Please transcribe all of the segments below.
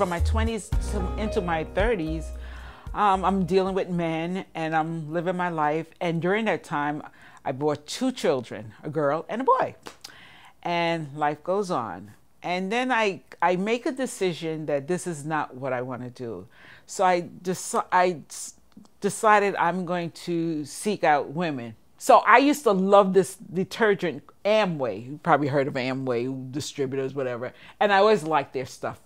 from my 20s into my 30s, I'm dealing with men and I'm living my life. And during that time, I bore 2 children, a girl and a boy. And life goes on. And then I make a decision that this is not what I want to do. So I decided I'm going to seek out women. So I used to love this detergent, Amway. You probably heard of Amway, distributors, whatever. And I always liked their stuff.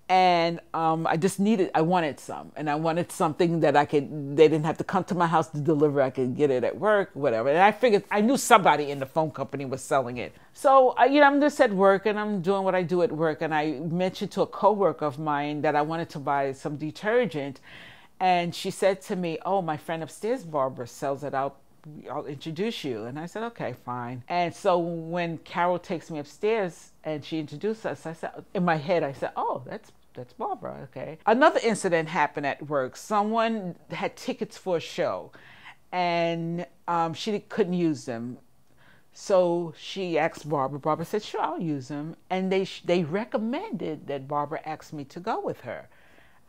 And I wanted some. And I wanted something that they didn't have to come to my house to deliver. I could get it at work, whatever. And I figured, I knew somebody in the phone company was selling it. So, I'm just at work and I'm doing what I do at work. And I mentioned to a coworker of mine that I wanted to buy some detergent. And she said to me, oh, my friend upstairs, Barbara, sells it out. I'll introduce you. And I said, okay, fine. And so when Carol takes me upstairs and she introduced us, I said, in my head, I said, oh, that's Barbara, okay. Another incident happened at work. Someone had tickets for a show and she couldn't use them. So she asked Barbara. Barbara said, sure, I'll use them. And they recommended that Barbara ask me to go with her.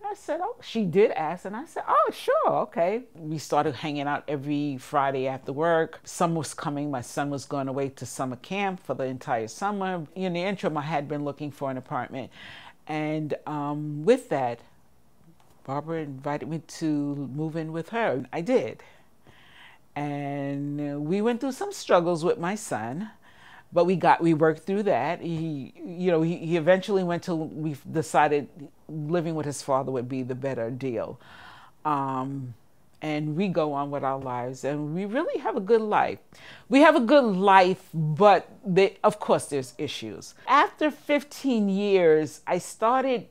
I said, oh, she did ask. And I said, oh, sure, okay. We started hanging out every Friday after work. Summer was coming. My son was going away to summer camp for the entire summer. In the interim, I had been looking for an apartment. And with that, Barbara invited me to move in with her. I did. And we went through some struggles with my son. But we worked through that. He eventually we decided living with his father would be the better deal. And we go on with our lives and we really have a good life. We have a good life, but of course there's issues. After 15 years, I started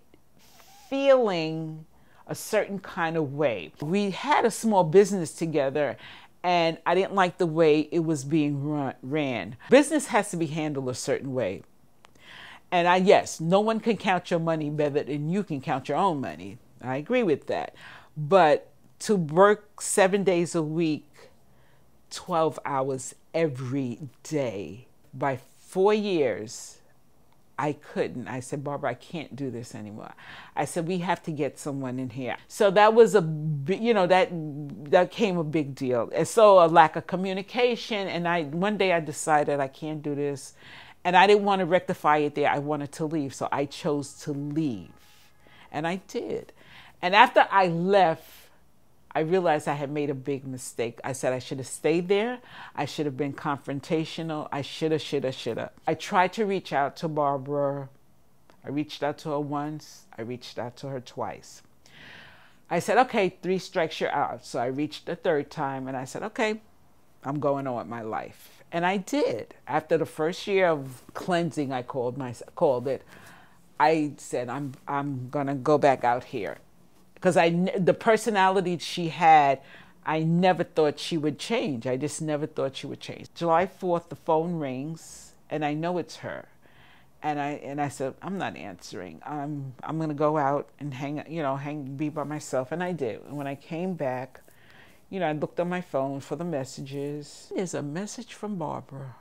feeling a certain kind of way. We had a small business together and I didn't like the way it was being ran. Business has to be handled a certain way. And yes, no one can count your money better than you can count your own money. I agree with that. But to work 7 days a week, 12 hours every day, by 4 years, I couldn't. I said, Barbara, I can't do this anymore. I said, we have to get someone in here. So that was that came a big deal. And so a lack of communication. And one day I decided I can't do this. And I didn't want to rectify it there. I wanted to leave. So I chose to leave. And I did. And after I left, I realized I had made a big mistake. I said I should have stayed there. I should have been confrontational. I shoulda. I tried to reach out to Barbara. I reached out to her once. I reached out to her twice. I said, okay, 3 strikes, you're out. So I reached the 3rd time and I said, okay, I'm going on with my life. And I did. After the first year of cleansing, I called it, I said, I'm gonna go back out here. Because the personality she had, I never thought she would change. I just never thought she would change. July 4th, the phone rings, and I know it's her. And I said, I'm not answering. I'm going to go out and be by myself. And I did. And when I came back, I looked on my phone for the messages. There's a message from Barbara.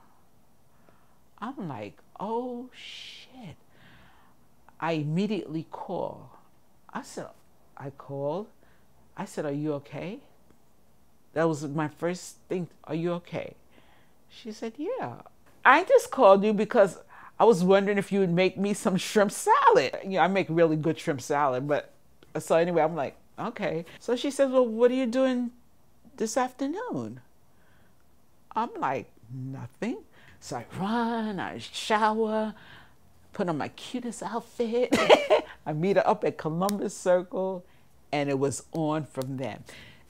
I'm like, oh, shit. I immediately call. I called. I said, are you okay? That was my first thing. Are you okay? She said, yeah. I just called you because I was wondering if you would make me some shrimp salad. I make really good shrimp salad. So anyway, I'm like, okay. So she said, well, what are you doing this afternoon? I'm like, nothing. So I run, I shower, put on my cutest outfit. I meet her up at Columbus Circle, and it was on from then.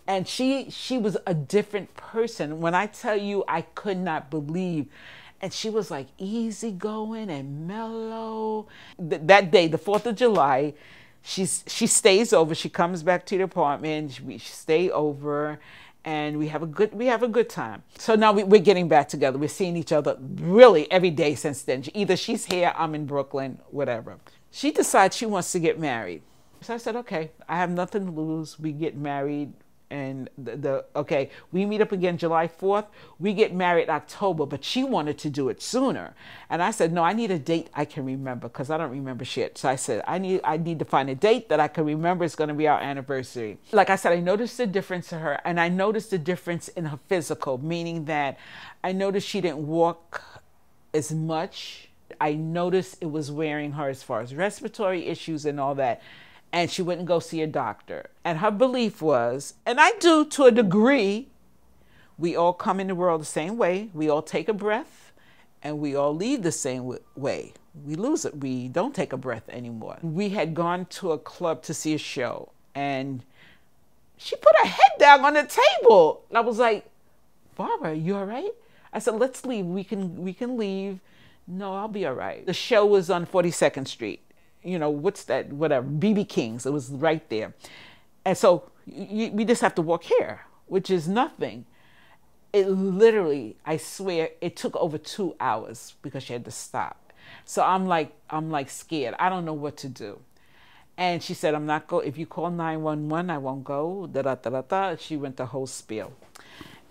And she was a different person. When I tell you, I could not believe. And she was like easygoing and mellow. That day, the 4th of July, she stays over. She comes back to the apartment. We stay over. And we have a good time. So now we're getting back together. We're seeing each other really every day since then. Either she's here, I'm in Brooklyn, whatever. She decides she wants to get married. So I said, okay, I have nothing to lose. We get married And okay, we meet up again July 4th. We get married October, but she wanted to do it sooner. And I said, no, I need a date I can remember because I don't remember shit. So I said, I need to find a date that I can remember. It's going to be our anniversary. Like I said, I noticed the difference in her, and I noticed the difference in her physical, meaning that I noticed she didn't walk as much. I noticed it was wearing her as far as respiratory issues and all that. And she wouldn't go see a doctor. And her belief was, and I do to a degree, we all come in the world the same way. We all take a breath and we all leave the same way. We lose it. We don't take a breath anymore. We had gone to a club to see a show and she put her head down on the table. And I was like, Barbara, you all right? I said, let's leave. We can leave. No, I'll be all right. The show was on 42nd Street. You know, what's that, whatever, BB King's. It was right there. And so we just have to walk here, which is nothing. It literally, I swear, it took over 2 hours because she had to stop. So I'm like scared. I don't know what to do. And she said, I'm not if you call 911, I won't go, da-da-da-da-da. She went the whole spiel.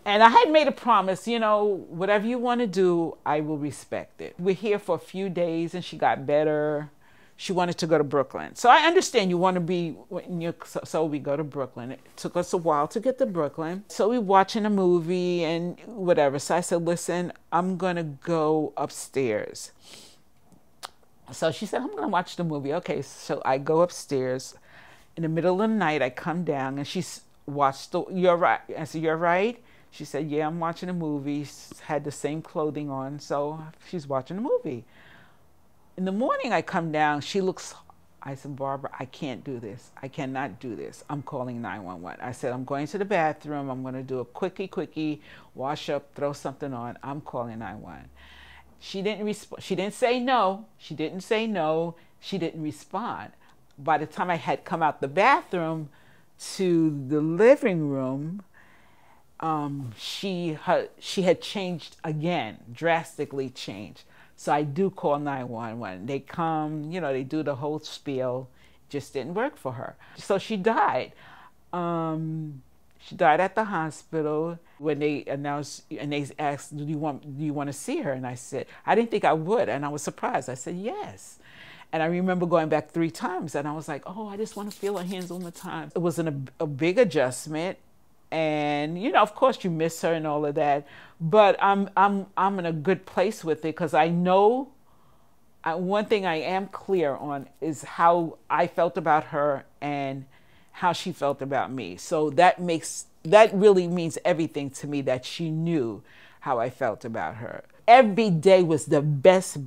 And I had made a promise, you know, whatever you want to do, I will respect it. We're here for a few days and she got better. She wanted to go to Brooklyn. So I understand you want to be, so we go to Brooklyn. It took us a while to get to Brooklyn. So we're watching a movie and whatever. So I said, listen, I'm going to go upstairs. So she said, I'm going to watch the movie. Okay, so I go upstairs. In the middle of the night, I come down and she's watched you're right. I said, you're right? She said, yeah, I'm watching a movie. She's had the same clothing on, so she's watching a movie. In the morning, I come down, she looks, I said, Barbara, I can't do this. I cannot do this. I'm calling 911. I said, I'm going to the bathroom. I'm going to do a quickie, wash up, throw something on. I'm calling 911. She didn't respond. She didn't say no. She didn't say no. She didn't respond. By the time I had come out the bathroom to the living room, she had changed again, drastically changed. So I do call 911. They come, you know, they do the whole spiel. Just didn't work for her. So she died. She died at the hospital. When they announced and they asked, do you want to see her? And I said, I didn't think I would. And I was surprised. I said, yes. And I remember going back 3 times and I was like, oh, I just want to feel her hands one more time. It wasn't a big adjustment. And, you know, of course you miss her and all of that, but I'm in a good place with it because I know one thing I am clear on is how I felt about her and how she felt about me. So that really means everything to me that she knew how I felt about her. Every day was the best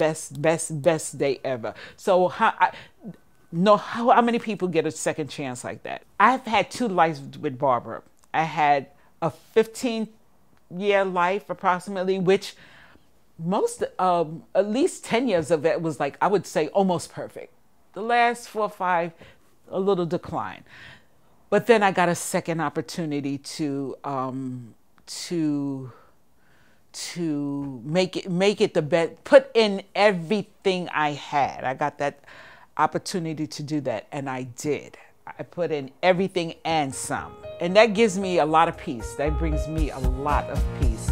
day ever. So how many people get a second chance like that? I've had 2 lives with Barbara. I had a 15-year life approximately, which at least 10 years of it was like, I would say almost perfect. The last 4 or 5, a little decline. But then I got a second opportunity to make it the best, put in everything I had. I got that opportunity to do that, and I did. I put in everything and some. And that gives me a lot of peace. That brings me a lot of peace.